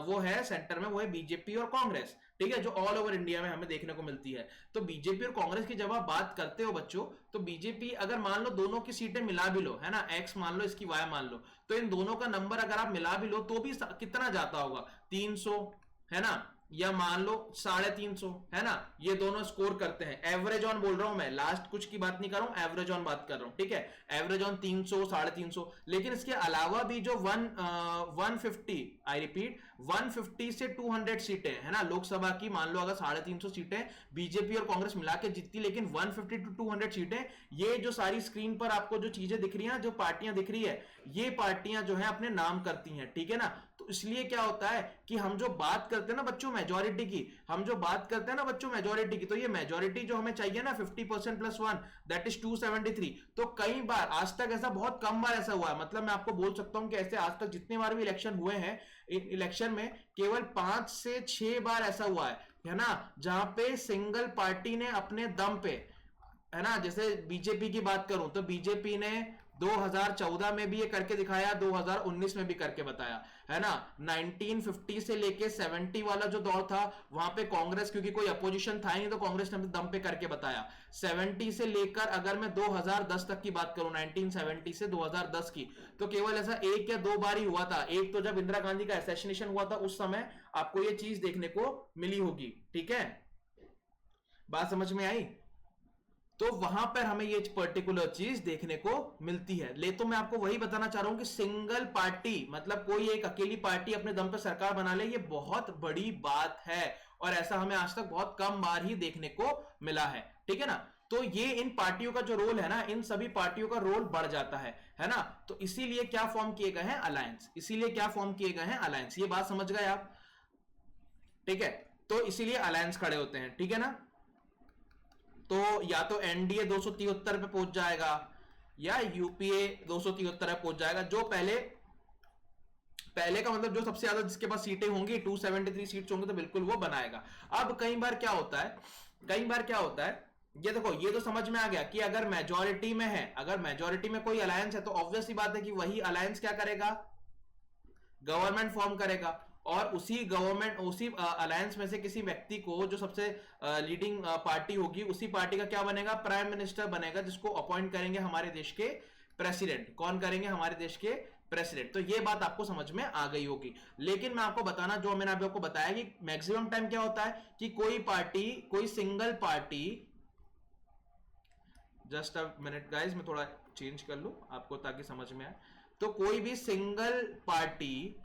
वो है सेंटर में, वो है बीजेपी और कांग्रेस। ठीक है, जो ऑल ओवर इंडिया में हमें देखने को मिलती है। तो बीजेपी और कांग्रेस की जब आप बात करते हो बच्चों, तो बीजेपी अगर मान लो दोनों की सीटें मिला भी लो, है ना, एक्स मान लो, इसकी वाई मान लो, तो इन दोनों का नंबर अगर आप मिला भी लो तो भी कितना जाता होगा? 300, है ना, या मान लो 350, है ना, ये दोनों स्कोर करते हैं। एवरेज ऑन बोल रहा हूं मैं, लास्ट कुछ की बात नहीं कर रहा हूं, एवरेज ऑन बात कर रहा हूं, ठीक है, एवरेज ऑन 300, 350। लेकिन इसके अलावा भी जो 150, आई रिपीट, 150 से 200 सीटें, है ना, लोकसभा की, मान लो अगर 350 सीटें बीजेपी और कांग्रेस मिला के जीतती, लेकिन 150 to 200 सीटें, ये जो सारी स्क्रीन पर आपको जो चीजें दिख रही है, जो पार्टियां दिख रही है, ये पार्टियां जो है अपने नाम करती हैं, ठीक है ना। तो इसलिए क्या होता है कि हम जो बात करते हैं ना बच्चों मेजोरिटी की, हम जो बात करते हैं ना बच्चों मेजोरिटी की, तो ये मेजोरिटी जो हमें चाहिए ना 50% + 1, दैट इज 273। तो कई बार, आज तक ऐसा बहुत कम बार ऐसा हुआ है, मतलब मैं आपको बोल सकता हूं कि ऐसे आज तक जितने बार भी इलेक्शन हुए हैं, इलेक्शन में केवल 5 से 6 बार ऐसा हुआ है ना, जहां पे सिंगल पार्टी ने अपने दम पे, है ना, जैसे बीजेपी की बात करूं तो बीजेपी ने 2014 में भी ये करके दिखाया, 2019 में भी करके बताया, है ना। 1950 से लेके 70 वाला जो दौर था, वहां पे कांग्रेस, क्योंकि कोई अपोजिशन था ही नहीं, तो कांग्रेस ने दम पे करके बताया। 70 से लेकर अगर मैं 2010 तक की बात करूं, 1970 से 2010 की, तो केवल ऐसा 1 या 2 बार ही हुआ था। एक तो जब इंदिरा गांधी का असैसिनेशन हुआ था, उस समय आपको ये चीज देखने को मिली होगी, ठीक है, बात समझ में आई? तो वहां पर हमें ये पर्टिकुलर चीज देखने को मिलती है। ले तो मैं आपको वही बताना चाह रहा हूं कि सिंगल पार्टी, मतलब कोई एक अकेली पार्टी अपने दम पर सरकार बना ले, ये बहुत बड़ी बात है, और ऐसा हमें आज तक बहुत कम बार ही देखने को मिला है, ठीक है ना। तो ये इन पार्टियों का जो रोल है ना, इन सभी पार्टियों का रोल बढ़ जाता है ना। तो इसीलिए क्या फॉर्म किए गए हैं? अलायंस। इसीलिए क्या फॉर्म किए गए हैं? अलायंस। ये बात समझ गए आप? ठीक है, तो इसीलिए अलायंस खड़े होते हैं, ठीक है ना। तो या तो एनडीए 273 पे पहुंच जाएगा, या यूपीए 273 पे पहुंच जाएगा। जो पहले का मतलब जो सबसे ज्यादा जिसके पास सीटें होंगी, 273 सीट्स होंगी, तो बिल्कुल वो बनाएगा। अब कई बार क्या होता है, ये देखो, ये तो समझ में आ गया कि अगर मेजोरिटी में है, अगर मेजोरिटी में कोई अलायंस है, तो ऑब्वियस सी बात है कि वही अलायंस क्या करेगा? गवर्नमेंट फॉर्म करेगा, और उसी गवर्नमेंट, उसी अलायंस में से किसी व्यक्ति को, जो सबसे लीडिंग पार्टी होगी, उसी पार्टी का क्या बनेगा? प्राइम मिनिस्टर बनेगा, जिसको अपॉइंट करेंगे हमारे देश के प्रेसिडेंट। कौन करेंगे? हमारे देश के प्रेसिडेंट। तो ये बात आपको समझ में आ गई होगी। लेकिन मैं आपको बताना, जो मैंने अभी आपको बताया कि मैक्सिमम टाइम क्या होता है कि कोई पार्टी, कोई single party, just a minute guys, मैं थोड़ा चेंज कर लूं आपको ताकि समझ में आए। तो कोई भी सिंगल पार्टी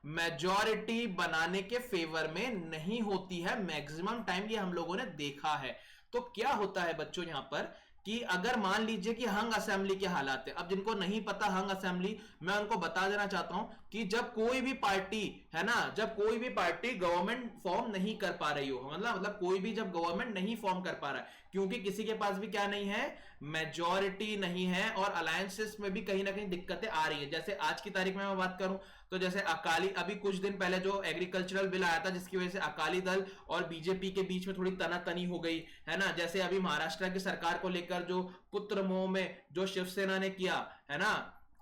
मेजॉरिटी बनाने के फेवर में नहीं होती है मैक्सिमम टाइम, ये हम लोगों ने देखा है। तो क्या होता है बच्चों यहां पर कि अगर मान लीजिए कि हंग असेंबली के हालात है, अब जिनको नहीं पता हंग असेंबली, मैं उनको बता देना चाहता हूं कि जब कोई भी पार्टी है ना, जब कोई भी पार्टी गवर्नमेंट फॉर्म नहीं कर पा रही हो, मतलब कोई भी जब गवर्नमेंट नहीं फॉर्म कर पा रहा है क्योंकि किसी के पास भी क्या नहीं है, मेजॉरिटी नहीं है, और अलायंसेस में भी कहीं ना कहीं दिक्कतें आ रही है। जैसे आज की तारीख में मैं बात करूं तो जैसे अकाली, अभी कुछ दिन पहले जो एग्रीकल्चरल बिल आया था जिसकी वजह से अकाली दल और बीजेपी के बीच में थोड़ी तनातनी हो गई है ना। जैसे अभी महाराष्ट्र की सरकार को लेकर जो पुत्र मोह में जो शिवसेना ने किया है ना,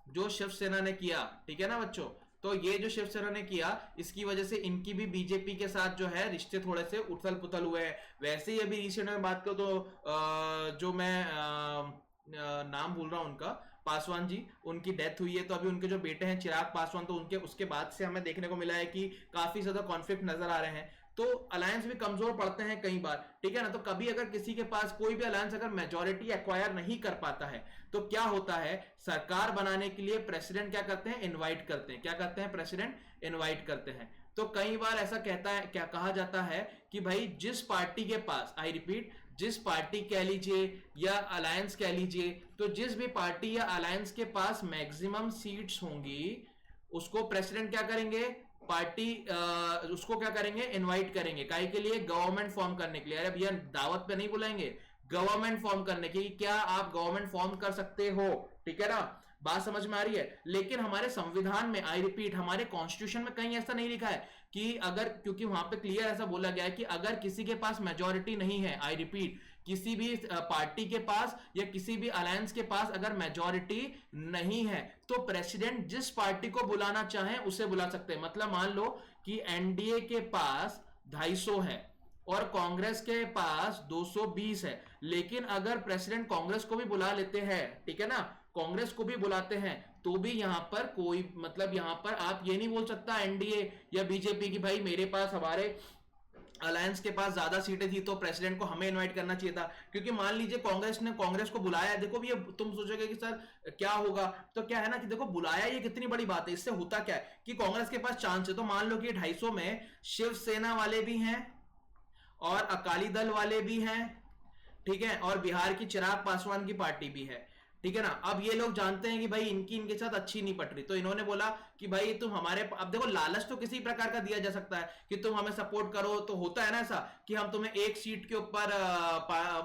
जो शिवसेना ने किया, ठीक है ना बच्चों, तो ये जो शिवसेना ने किया इसकी वजह से इनकी भी बीजेपी के साथ जो है रिश्ते थोड़े से उथल पुथल हुए हैं। वैसे ही अभी रिसेंट में बात करूं तो जो मैं नाम भूल रहा हूं उनका, पासवान जी, उनकी डेथ हुई है, तो अभी उनके जो बेटे हैं चिराग पासवान, तो उनके उसके बाद से हमें देखने को मिला है कि काफी ज्यादा कॉन्फ्लिक्ट नजर आ रहे हैं। तो अलायंस भी कमजोर पड़ते हैं कई बार, ठीक है ना। तो कभी अगर किसी के पास कोई भी अलायंस अगर मेजॉरिटी एक्वायर नहीं कर पाता है तो क्या होता है, सरकार बनाने के लिए प्रेसिडेंट क्या करते हैं, इनवाइट करते हैं। क्या करते हैं, प्रेसिडेंट इनवाइट करते हैं। तो कई बार ऐसा कहता है, क्या कहा जाता है कि भाई जिस पार्टी के पास, आई रिपीट, जिस पार्टी कह लीजिए या अलायंस कह लीजिए, तो जिस भी पार्टी या अलायंस के पास मैक्सिमम सीट्स होंगी उसको प्रेसिडेंट क्या करेंगे, पार्टी उसको क्या करेंगे, इनवाइट करेंगे। काहे के लिए, गवर्नमेंट फॉर्म करने के लिए। अरे भैया दावत पे नहीं बुलाएंगे, गवर्नमेंट फॉर्म करने की, क्या आप गवर्नमेंट फॉर्म कर सकते हो, ठीक है ना, बात समझ में आ रही है। लेकिन हमारे संविधान में, आई रिपीट, हमारे कॉन्स्टिट्यूशन में कहीं ऐसा नहीं लिखा है कि अगर, क्योंकि वहां पे क्लियर ऐसा बोला गया है कि अगर किसी के पास मेजॉरिटी नहीं है, आई रिपीट, किसी भी पार्टी के पास या किसी भी अलायंस के पास अगर मेजॉरिटी नहीं है तो प्रेसिडेंट जिस पार्टी को बुलाना चाहे उसे बुला सकते हैं। मतलब मान लो कि एनडीए के पास 250 है और कांग्रेस के पास 220 है, लेकिन अगर प्रेसिडेंट कांग्रेस को भी बुला लेते हैं, ठीक है ना, कांग्रेस को भी बुलाते हैं, तो भी यहां पर कोई, मतलब यहां पर आप ये नहीं बोल सकता एनडीए या बीजेपी की भाई मेरे पास, हमारे अलायंस के पास ज्यादा सीटें थी तो प्रेसिडेंट को हमें इनवाइट करना चाहिए था। क्योंकि मान लीजिए कांग्रेस ने कांग्रेस को बुलाया, देखो ये तुम सोचोगे कि सर क्या होगा, तो क्या है ना कि देखो बुलाया, ये कितनी बड़ी बात है। इससे होता क्या है कि कांग्रेस के पास चांस है। तो मान लो कि 250 में शिवसेना वाले भी हैं और अकाली दल वाले भी हैं, ठीक है, और बिहार की चिराग पासवान की पार्टी भी है, ठीक है ना। अब ये लोग जानते हैं कि भाई इनकी इनके साथ अच्छी नहीं पट रही, तो इन्होंने बोला कि भाई तुम हमारे, अब देखो लालच तो किसी प्रकार का दिया जा सकता है कि तुम हमें सपोर्ट करो, तो होता है ना ऐसा कि हम तुम्हें एक सीट के ऊपर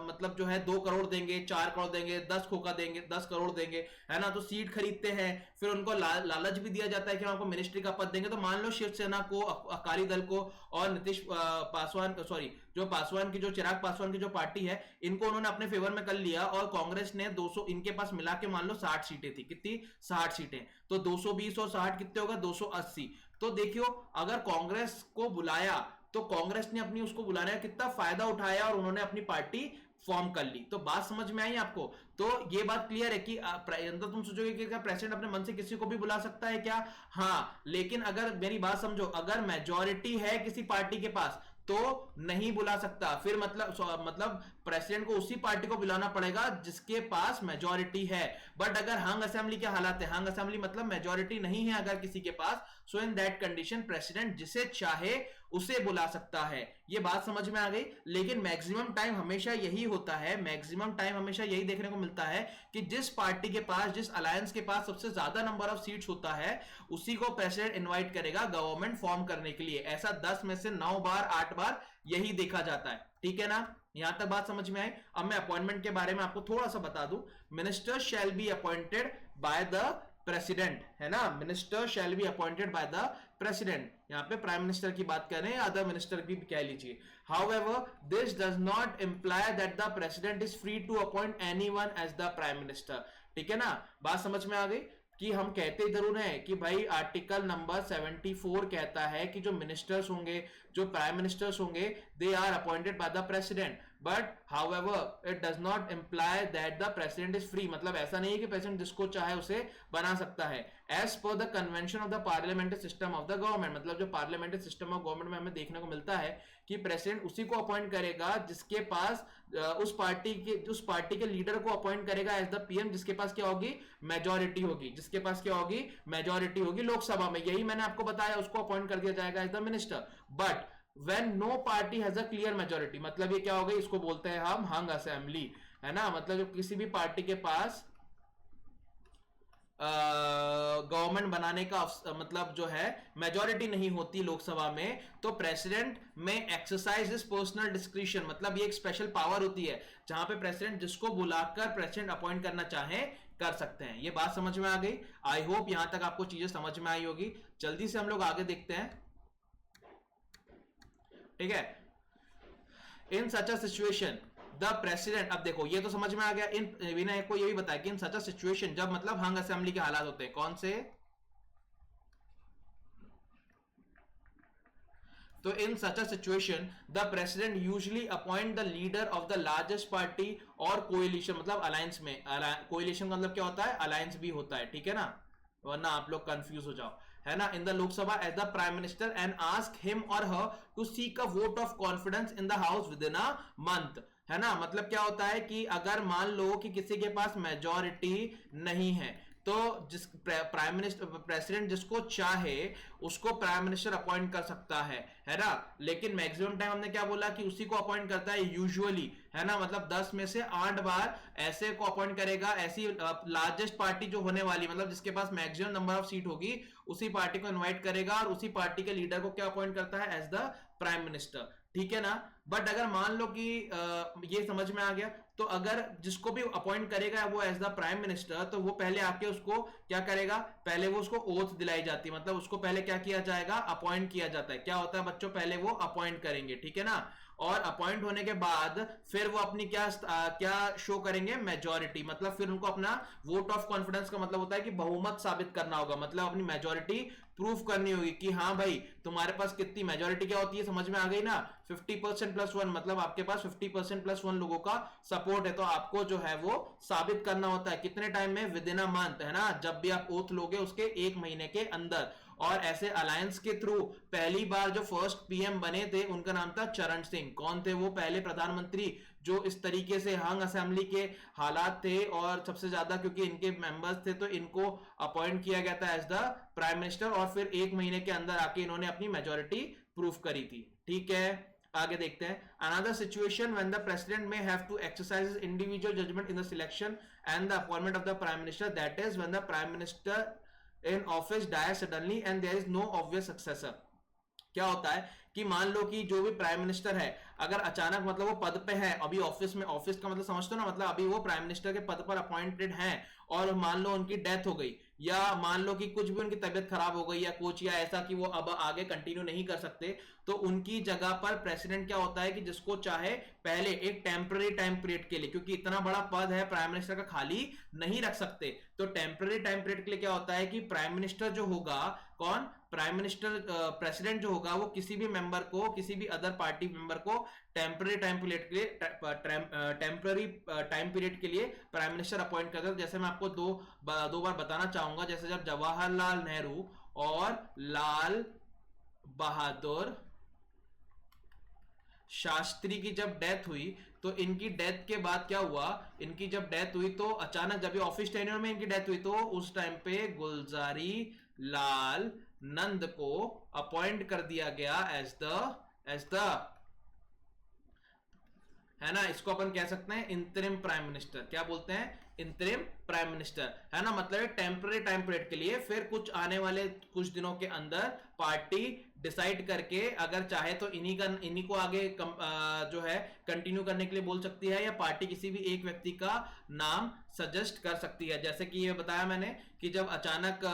मतलब जो है 2 करोड़ देंगे, 4 करोड़ देंगे, 10 खोखा देंगे, 10 करोड़ देंगे, है ना। तो सीट खरीदते हैं, फिर उनको लालच भी दिया जाता है कि हम आपको मिनिस्ट्री का पद देंगे। तो मान लो शिवसेना को, अकाली दल को और नीतीश पासवान, सॉरी जो पासवान की, जो चिराग पासवान की जो पार्टी है, इनको उन्होंने अपने फेवर में कर लिया और कांग्रेस ने 200, इनके पास मिला के मान लो 60 सीटें थी, कितनी, 60 सीटें, तो 220 और 60 कितने होगा, 280। तो देखियो अगर कांग्रेस को बुलाया तो कांग्रेस ने अपनी उसको बुलाने का कितना फायदा उठाया और उन्होंने अपनी पार्टी फॉर्म कर ली। तो बात समझ में आई आपको। तो ये बात क्लियर है कि तुम सोचोगे कि क्या प्रेसिडेंट अपने मन से किसी को भी बुला सकता है क्या, हाँ, लेकिन अगर मेरी बात समझो, अगर मेजॉरिटी है किसी पार्टी के पास तो नहीं बुला सकता, फिर मतलब प्रेसिडेंट को उसी पार्टी को बुलाना पड़ेगा जिसके पास मेजॉरिटी है। बट अगर हंग असेंबली के हालात है, हंग असेंबली मतलब मेजॉरिटी नहीं है अगर किसी के पास, सो इन दैट कंडीशन प्रेसिडेंट जिसे चाहे उसे बुला सकता है। ये बात समझ में आ गई। लेकिन मैक्सिमम टाइम हमेशा यही होता है, मैक्सिमम टाइम हमेशा यही देखने को मिलता है कि जिस पार्टी के पास, जिस अलायंस के पास सबसे ज्यादा नंबर ऑफ सीट्स होता है उसी को प्रेसिडेंट इनवाइट करेगा गवर्नमेंट फॉर्म करने के लिए। ऐसा 10 में से 9 बार 8 बार यही देखा जाता है, ठीक है ना। यहां तक बात समझ में आई। अब मैं अपॉइंटमेंट के बारे में आपको थोड़ा सा बता दूं। Minister shall be appointed by the president, है ना, minister shall be appointed by the president. यहां पे प्राइम मिनिस्टर की बात कर रहे हैं, अदर मिनिस्टर भी कह लीजिए। However this does not imply that the president is free to appoint anyone as the prime minister, ठीक है ना। बात समझ में आ गई कि हम कहते जरूर हैं कि भाई आर्टिकल नंबर 74 कहता है कि जो मिनिस्टर्स होंगे, जो प्राइम मिनिस्टर्स होंगे, they are appointed by the president. But however it does not imply that the president is free, मतलब ऐसा नहीं है कि प्रेसिडेंट जिसको चाहे उसे बना सकता है। As per the convention of the parliamentary system of the government, मतलब जो पार्लियामेंट्री सिस्टम ऑफ गवर्नमेंट में हमें देखने को मिलता है कि प्रेसिडेंट उसी को अपॉइंट करेगा जिसके पास उस पार्टी के लीडर को अपॉइंट करेगा एज द पीएम, जिसके पास क्या होगी, मेजोरिटी होगी, जिसके पास क्या होगी, मेजोरिटी होगी लोकसभा में। यही मैंने आपको बताया, उसको अपॉइंट कर दिया जाएगा as the minister. But when no party has a clear majority, मतलब ये क्या हो गई, इसको बोलते हैं हम हंग असेंबली, है ना, मतलब जो किसी भी पार्टी के पास गवर्नमेंट बनाने का मतलब जो है मेजोरिटी नहीं होती लोकसभा में, तो प्रेसिडेंट में एक्सरसाइज इज पर्सनल डिस्क्रिशन, मतलब ये एक स्पेशल पावर होती है जहां पे प्रेसिडेंट जिसको बुलाकर प्रेसिडेंट अपॉइंट करना चाहे कर सकते हैं। ये बात समझ में आ गई? आई होप यहां तक आपको चीजें समझ में आई होगी। जल्दी से हम लोग आगे देखते हैं, ठीक है। इन such a situation the president, अब देखो ये तो समझ में आ गया। इन विनय को ये भी बताया कि इन सच अ सिचुएशन, जब मतलब हंग असेंबली के हालात होते हैं, कौन से, तो in such a situation the president usually appoint the leader of the largest party और कोएलिशन, मतलब अलायंस में, कोएलिशन का मतलब क्या होता है, अलायंस भी होता है, ठीक है ना, वरना आप लोग कंफ्यूज हो जाओ, है ना, in the Lok Sabha as the prime minister and ask him or her to seek a vote of confidence in the house within a month, है ना। मतलब क्या होता है कि अगर मान लो कि किसी के पास मेजोरिटी नहीं है, तो जिस प्राइम मिनिस्टर प्रेसिडेंट जिसको चाहे उसको प्राइम मिनिस्टर अपॉइंट कर सकता है ना। लेकिन मैक्सिमम टाइम हमने क्या बोला कि उसी को अपॉइंट करता है यूजुअली, है ना, मतलब 10 में से 8 बार ऐसे को अपॉइंट करेगा, ऐसी लार्जेस्ट पार्टी जो होने वाली, मतलब जिसके पास मैक्सिमम नंबर ऑफ सीट होगी, उसी पार्टी को इनवाइट करेगा और उसी पार्टी के लीडर को क्या अपॉइंट करता है, एज द प्राइम मिनिस्टर, ठीक है ना। बट अगर मान लो कि ये समझ में आ गया, तो अगर जिसको भी अपॉइंट करेगा वो एज द प्राइम मिनिस्टर, तो वो पहले आके उसको क्या करेगा, पहले वो उसको ओथ दिलाई जाती है, मतलब उसको पहले क्या किया जाएगा, अपॉइंट किया जाता है। क्या होता है बच्चों, पहले वो अपॉइंट करेंगे, ठीक है ना, और अपॉइंट होने के बाद फिर वो अपनी क्या शो करेंगे, मेजोरिटी, मतलब फिर उनको अपना वोट ऑफ कॉन्फिडेंस का मतलब होता है कि बहुमत साबित करना होगा, मतलब अपनी मेजोरिटी प्रूफ करनी होगी कि हाँ भाई तुम्हारे पास कितनी मेजोरिटी क्या होती है, समझ में आ गई ना, 50% प्लस 1, मतलब आपके पास 50% प्लस 1 लोगों का सपोर्ट है, तो आपको जो है वो साबित करना होता है कितने टाइम में, विद इन अ मंथ, है ना, जब भी आप ओथ लोगे उसके 1 महीने के अंदर। और ऐसे अलायंस के थ्रू पहली बार जो फर्स्ट पीएम बने थे उनका नाम था चरण सिंह। कौन थे वो, पहले प्रधानमंत्री जो इस तरीके से हंग असेंबली के हालात थे और सबसे ज्यादा क्योंकि इनके मेंबर्स थे तो इनको अपॉइंट किया गया था एज द प्राइम मिनिस्टर, और फिर 1 महीने के अंदर आके इन्होंने अपनी मेजोरिटी प्रूफ करी थी, ठीक है। आगे देखते हैं, another situation when the president may have to exercise individual judgement in the selection and the appointment of the prime minister, that is when the prime minister in office die suddenly and there is no obvious successor. क्या होता है कि मान लो कि जो भी prime minister है अगर अचानक मतलब वो पद पे है अभी ऑफिस में, ऑफिस का मतलब समझते हो ना, मतलब अभी वो प्राइम मिनिस्टर के पद पर अपॉइंटेड हैं और मान लो उनकी डेथ हो गई या मान लो कि कुछ भी उनकी तबीयत खराब हो गई या कुछ या ऐसा कि वो अब आगे कंटिन्यू नहीं कर सकते, तो उनकी जगह पर प्रेसिडेंट क्या होता है कि जिसको चाहे पहले एक टेम्पररी टाइम पीरियड के लिए, क्योंकि इतना बड़ा पद है प्राइम मिनिस्टर का खाली नहीं रख सकते, तो टेम्पररी टाइम पीरियड के लिए क्या होता है कि प्राइम मिनिस्टर जो होगा, कौन, प्राइम मिनिस्टर प्रेसिडेंट जो होगा वो किसी भी मेंबर को, किसी भी अदर पार्टी मेंबर को टेम्पररी टाइम पीरियड के लिए, टेम्पररी टाइम पीरियड के लिए प्राइम मिनिस्टर अपॉइंट करता है। जैसे मैं आपको दो बार बताना चाहूंगा, जैसे जब जवाहरलाल नेहरू और लाल बहादुर शास्त्री की जब डेथ हुई, तो इनकी डेथ के बाद क्या हुआ, इनकी जब डेथ हुई तो अचानक जब ये ऑफिस टेन्योर में इनकी डेथ हुई तो उस टाइम पे गुलजारी लाल नंद को अपॉइंट कर दिया गया एज द है ना, इसको अपन कह सकते हैं इंतरिम प्राइम मिनिस्टर। क्या बोलते हैं, इंतरिम प्राइम मिनिस्टर, है ना, मतलब टेम्पररी टाइम पीरियड के लिए, फिर कुछ आने वाले कुछ दिनों के अंदर पार्टी डिसाइड करके अगर चाहे तो इन्हीं को आगे जो है कंटिन्यू करने के लिए बोल सकती है, या पार्टी किसी भी एक व्यक्ति का नाम सजेस्ट कर सकती है। जैसे कि ये बताया मैंने कि जब अचानक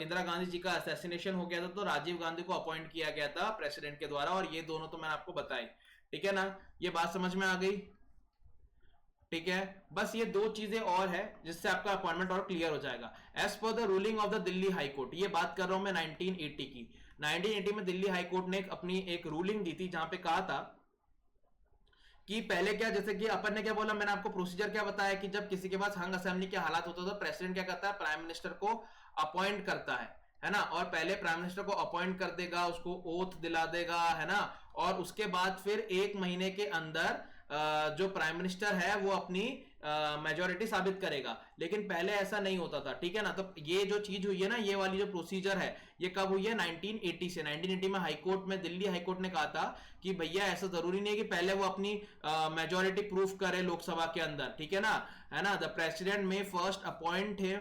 इंदिरा गांधी जी का असैसिनेशन हो गया था तो राजीव गांधी को अपॉइंट किया गया था प्रेसिडेंट के द्वारा, और ये दोनों तो मैंने आपको बताई, ठीक है ना, ये बात समझ में आ गई, ठीक है। बस ये दो चीजें और है जिससे आपका अपॉइंटमेंट और क्लियर हो जाएगा। As per the ruling of the Delhi high court, ये बात कर रहा हूं मैं 1980 की। 1980 में दिल्ली हाई कोर्ट ने अपनी एक रूलिंग दी थी जहां पे कहा था कि पहले क्या, जैसे कि अपन ने क्या बोला, मैंने आपको प्रोसीजर क्या बताया कि जब किसी के पास हंग असेंबली के हालात होता है तो प्रेसिडेंट क्या करता है, प्राइम मिनिस्टर को अपॉइंट करता है ना। और पहले प्राइम मिनिस्टर को अपॉइंट कर देगा, उसको ओथ दिला देगा, है ना। और उसके बाद फिर 1 महीने के अंदर जो प्राइम मिनिस्टर है वो अपनी मेजोरिटी साबित करेगा। लेकिन पहले ऐसा नहीं होता था, ठीक है ना। तो ये जो चीज हुई है ना, ये वाली जो प्रोसीजर है, ये कब हुई है, 1980 से। 1980 में हाईकोर्ट में, दिल्ली हाईकोर्ट ने कहा था कि भैया ऐसा जरूरी नहीं है कि पहले वो अपनी मेजोरिटी प्रूफ करे लोकसभा के अंदर, ठीक है ना। The president may first appoint him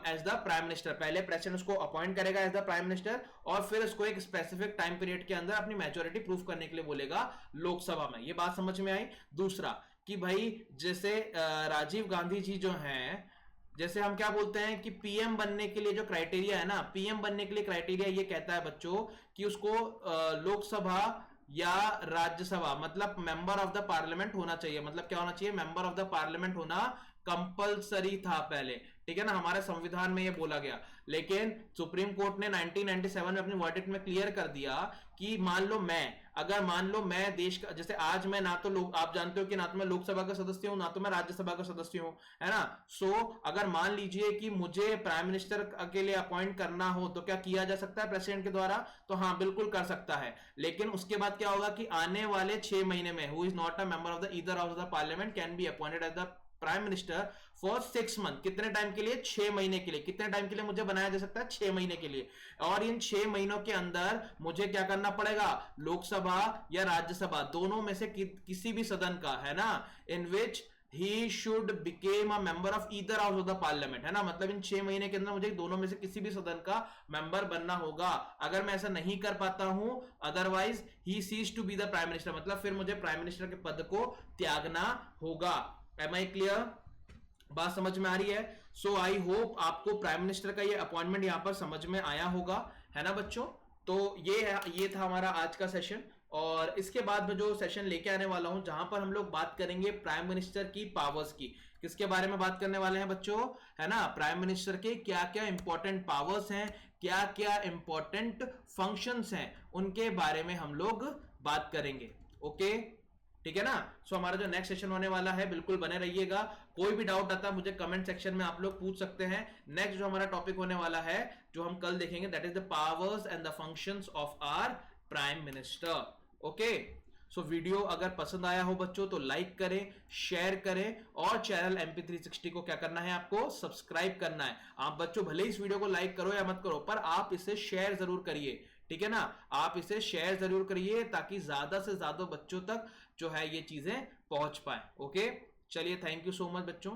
as the prime minister, पहले प्रेसिडेंट उसको अपॉइंट करेगा एज द प्राइम मिनिस्टर, और फिर उसको एक स्पेसिफिक टाइम पीरियड के अंदर अपनी मेजोरिटी प्रूफ करने के लिए बोलेगा लोकसभा में। ये बात समझ में आई। दूसरा कि भाई जैसे राजीव गांधी जी जो हैं, जैसे हम क्या बोलते हैं कि पीएम बनने के लिए जो क्राइटेरिया है ना, पीएम बनने के लिए क्राइटेरिया ये कहता है बच्चों कि उसको लोकसभा या राज्यसभा, मतलब मेंबर ऑफ द पार्लियामेंट होना चाहिए। मतलब क्या होना चाहिए, मेंबर ऑफ द पार्लियामेंट होना कंपलसरी था पहले, ठीक है ना, हमारे संविधान में ये बोला गया। लेकिन सुप्रीम कोर्ट ने 1997 में अपनी वर्डिक्ट में क्लियर कर दिया कि मान लो मैं देश का, जैसे आज मैं ना तो लोग, आप जानते हो कि ना तो मैं लोकसभा का सदस्य हूं, ना तो मैं राज्यसभा का सदस्य हूं, है ना। सो अगर मान लीजिए कि मुझे प्राइम मिनिस्टर के लिए अपॉइंट करना हो तो क्या किया जा सकता है प्रेसिडेंट के द्वारा, तो हाँ बिल्कुल कर सकता है। लेकिन उसके बाद क्या होगा कि आने वाले 6 महीने में who is not a member of the either of the parliament can be appointed as the prime minister for 6 month. कितने टाइम के लिए, 6 महीने के लिए। कितने टाइम के लिए मुझे बनाया जा सकता है, 6 महीने के लिए। और इन 6 महीनों के अंदर मुझे क्या करना पड़ेगा, लोकसभा या राज्यसभा दोनों में से किसी भी सदन का, है ना, in which he should become a member of either house of the parliament, है ना। मतलब इन 6 महीने के अंदर मुझे दोनों में से किसी भी सदन का मेंबर बनना होगा। अगर मैं ऐसा नहीं कर पाता हूं, otherwise he ceases to be the prime minister, मतलब फिर मुझे प्राइम मिनिस्टर के पद को त्यागना होगा। एम आई क्लियर, बात समझ में आ रही है। सो आई होप आपको प्राइम मिनिस्टर का ये अपॉइंटमेंट यहां पर समझ में आया होगा, है ना बच्चों। तो ये था हमारा आज का सेशन। और इसके बाद में जो सेशन लेके आने वाला हूं, जहां पर हम लोग बात करेंगे प्राइम मिनिस्टर की पावर्स की। किसके बारे में बात करने वाले हैं बच्चों, है ना, प्राइम मिनिस्टर के क्या क्या इंपॉर्टेंट पावर्स हैं, क्या क्या इंपॉर्टेंट फंक्शंस हैं, उनके बारे में हम लोग बात करेंगे। ओके, ठीक है ना। सो हमारा जो नेक्स्ट सेशन होने वाला है, बिल्कुल बने रहिएगा। कोई भी डाउट आता है मुझे कमेंट सेक्शन में आप लोग पूछ सकते हैं। नेक्स्ट जो हमारा टॉपिक होने वाला है, जो हम कल देखेंगे, that is the powers and the functions of our prime minister. Okay, so video अगर पसंद आया हो बच्चों तो लाइक करें, शेयर करें, और चैनल MP360 को क्या करना है, आपको सब्सक्राइब करना है। आप बच्चों भले इस वीडियो को लाइक करो या मत करो, पर आप इसे शेयर जरूर करिए, ठीक है ना। आप इसे शेयर जरूर करिए ताकि ज्यादा से ज्यादा बच्चों तक जो है ये चीजें पहुंच पाए। ओके, चलिए, थैंक यू सो मच बच्चों।